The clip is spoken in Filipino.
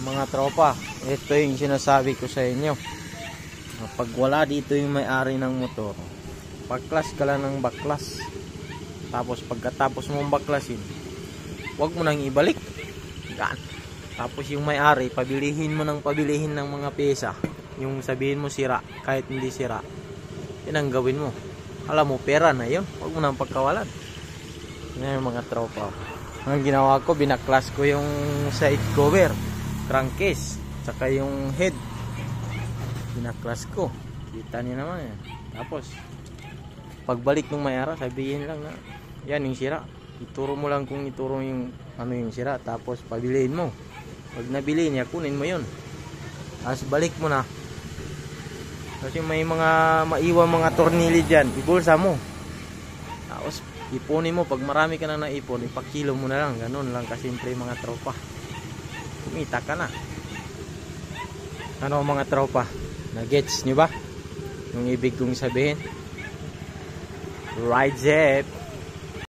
Mga tropa, ito yung sinasabi ko sa inyo. Pag wala dito yung may-ari ng motor, baklas ka lang ng baklas. Tapos pagkatapos mong baklasin, huwag mo nang ibalik. Yan. Tapos yung may-ari, pabilihin mo ng pabilihin ng mga pyesa. Yung sabihin mo sira, kahit hindi sira, yun ang gawin mo. Alam mo, pera na yun. Huwag mo nang pagkawalan. Yan yung mga tropa. Ang ginawa ko, binaklas ko yung side cover, crankcase, saka yung head. Binaklas ko. Kita niyo naman yan. Tapos pagbalik ng may-ari, sabihin lang na yan yung sira. Ituro mo lang kung ituro yung ano yung sira. Tapos pabilihin mo. Pag nabili niya, kunin mo yun. Tapos balik mo na. Kasi may mga maiwan mga tornilyo dyan, ibulsa mo. Tapos ipunin mo. Pag marami ka na naipon, ipakilo mo na lang. Ganun lang kasimple mga tropa. Kumita ka na. Ano mga tropa? Na-gets nyo ba yung ibig kong sabihin? Ride Jeep!